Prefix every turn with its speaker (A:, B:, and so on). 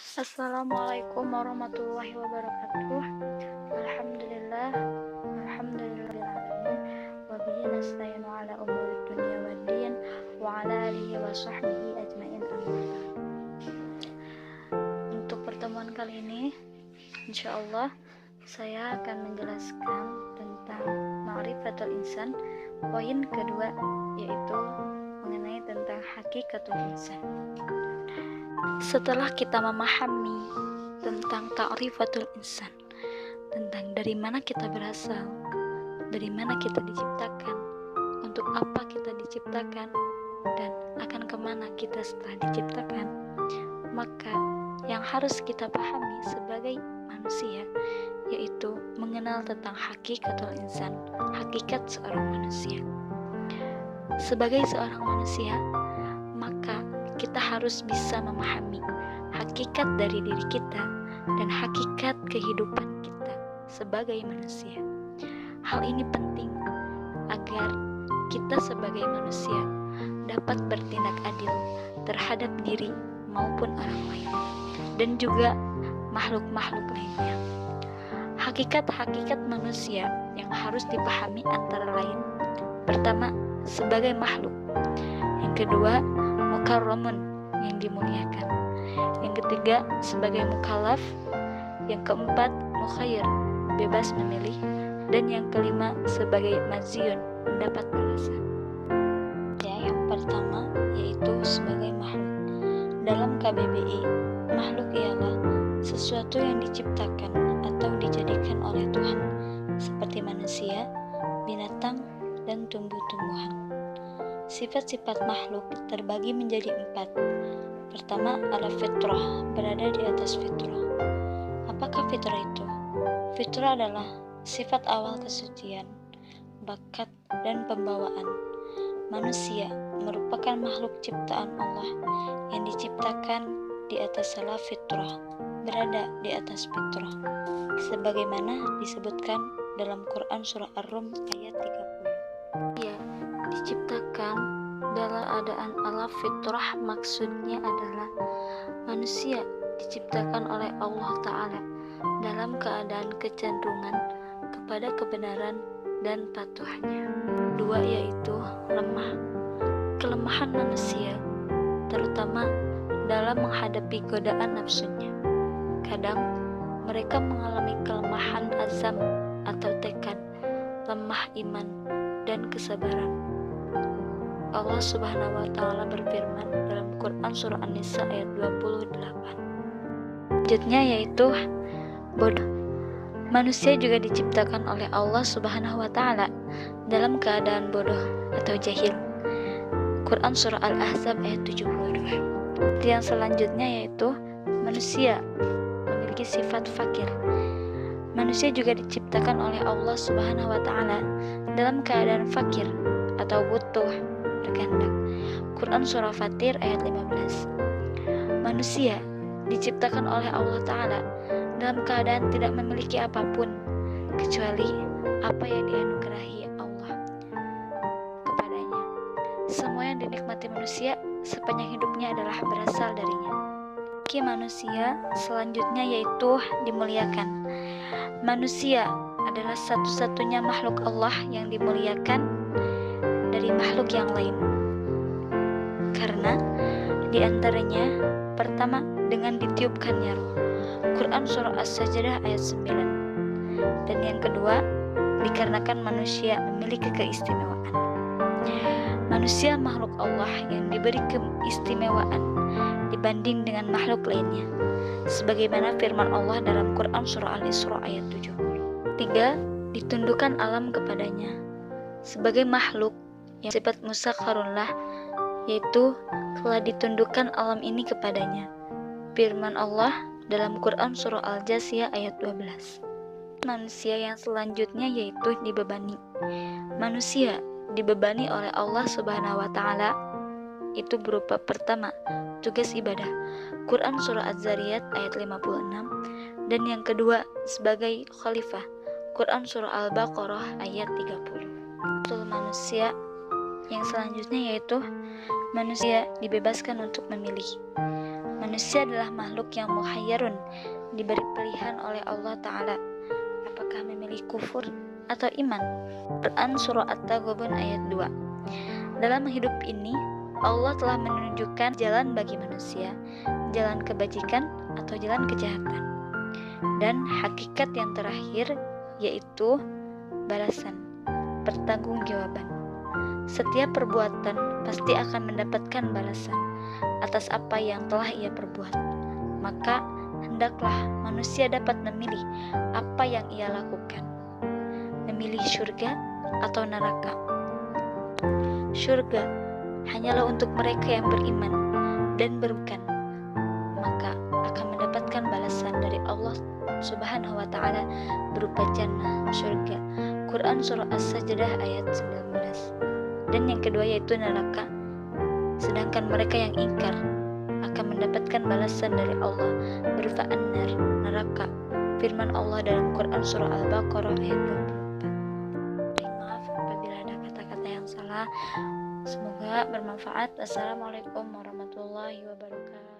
A: Assalamualaikum warahmatullahi wabarakatuh. Alhamdulillah, alhamdulillahirrahmanirrahim. Wa bihi nasta'inu ala umuri dunya waddin wa ala alihi wa sahbihi ajmain. Untuk pertemuan kali ini, insyaallah saya akan menjelaskan tentang ma'rifatul insan. Poin kedua yaitu mengenai tentang hakikatul insan. Setelah kita memahami tentang ta'rifatul insan, tentang dari mana kita berasal, dari mana kita diciptakan, untuk apa kita diciptakan, dan akan kemana kita setelah diciptakan, maka yang harus kita pahami sebagai manusia yaitu mengenal tentang hakikatul insan, hakikat seorang manusia. Sebagai seorang manusia, maka kita harus bisa memahami hakikat dari diri kita dan hakikat kehidupan kita sebagai manusia. Hal ini penting agar kita sebagai manusia dapat bertindak adil terhadap diri maupun orang lain dan juga makhluk-makhluk lainnya. Hakikat-hakikat manusia yang harus dipahami antara lain: pertama, sebagai makhluk; yang kedua, mukarramun, yang dimuliakan; yang ketiga, sebagai mukallaf; yang keempat, mukhayyar, bebas memilih; dan yang kelima, sebagai majziyun, mendapat balasan. Yang pertama yaitu sebagai makhluk. Dalam KBBI, makhluk ialah sesuatu yang diciptakan atau dijadikan oleh Tuhan, seperti manusia, binatang, dan tumbuh-tumbuhan. Sifat-sifat makhluk terbagi menjadi 4. Pertama, ala fitrah, berada di atas fitrah. Apakah fitrah itu? Fitrah adalah sifat awal kesucian, bakat, dan pembawaan. Manusia merupakan makhluk ciptaan Allah yang diciptakan di atas salah fitrah, berada di atas fitrah, sebagaimana disebutkan dalam Quran surah Ar-Rum ayat 30. Ya, diciptakan dalam keadaan ala fitrah, maksudnya adalah manusia diciptakan oleh Allah Ta'ala dalam keadaan kecenderungan kepada kebenaran dan patuhnya. Dua, yaitu lemah. Kelemahan manusia terutama dalam menghadapi godaan nafsunya. Kadang mereka mengalami kelemahan azam atau tekad, lemah iman, dan kesabaran. Allah Subhanahu wa Ta'ala berfirman dalam Quran surah An-Nisa ayat 28. Selanjutnya yaitu bodoh. Manusia juga diciptakan oleh Allah Subhanahu wa Ta'ala dalam keadaan bodoh atau jahil. Quran surah Al-Ahzab ayat 72. Yang selanjutnya yaitu manusia memiliki sifat fakir. Manusia juga diciptakan oleh Allah Subhanahu wa Ta'ala dalam keadaan fakir atau butuh, berkehendak. Quran surah Fatir ayat 15. Manusia diciptakan oleh Allah Ta'ala dalam keadaan tidak memiliki apapun kecuali apa yang dianugerahi Allah kepadanya. Semua yang dinikmati manusia sepanjang hidupnya adalah berasal darinya. Manusia selanjutnya yaitu dimuliakan. Manusia adalah satu-satunya makhluk Allah yang dimuliakan dari makhluk yang lain. Karena diantaranya, pertama, dengan ditiupkannya roh. Quran surah As-Sajdah ayat 9. Dan yang kedua, dikarenakan manusia memiliki keistimewaan. Manusia makhluk Allah yang diberi keistimewaan dibanding dengan makhluk lainnya, sebagaimana firman Allah dalam Quran surah Al-Isra ayat 70. 3. Ditundukkan alam kepadanya. Sebagai makhluk yang sifat musakharunlah, yaitu telah ditundukkan alam ini kepadanya. Firman Allah dalam Quran surah Al-Jasiyah ayat 12. Manusia yang selanjutnya yaitu dibebani. Manusia dibebani oleh Allah Subhanahu wa Ta'ala, itu berupa pertama, tugas ibadah. Quran surah Az-Zariyat ayat 56. Dan yang kedua, sebagai khalifah. Quran surah Al-Baqarah ayat 30. Manusia yang selanjutnya yaitu manusia dibebaskan untuk memilih. Manusia adalah makhluk yang mukhayyarun, diberi pilihan oleh Allah Ta'ala, apakah memilih kufur atau iman. Quran Surah At-Taghabun ayat 2. Dalam hidup ini, Allah telah menunjukkan jalan bagi manusia, jalan kebajikan atau jalan kejahatan, dan hakikat yang terakhir yaitu balasan, pertanggungjawaban. Setiap perbuatan pasti akan mendapatkan balasan atas apa yang telah ia perbuat. Maka hendaklah manusia dapat memilih apa yang ia lakukan, memilih surga atau neraka. Surga hanyalah untuk mereka yang beriman dan berbukan, maka akan mendapatkan balasan dari Allah Subhanahu wa Ta'ala berupa jannah, surga. Quran Surah As-Sajdah ayat 19. Dan yang kedua yaitu neraka. Sedangkan mereka yang ingkar akan mendapatkan balasan dari Allah berupa an-nar, neraka. Firman Allah dalam Quran Surah Al-Baqarah ayat 24. Maaf apabila ada kata-kata yang salah. Semoga bermanfaat. Assalamualaikum warahmatullahi wabarakatuh.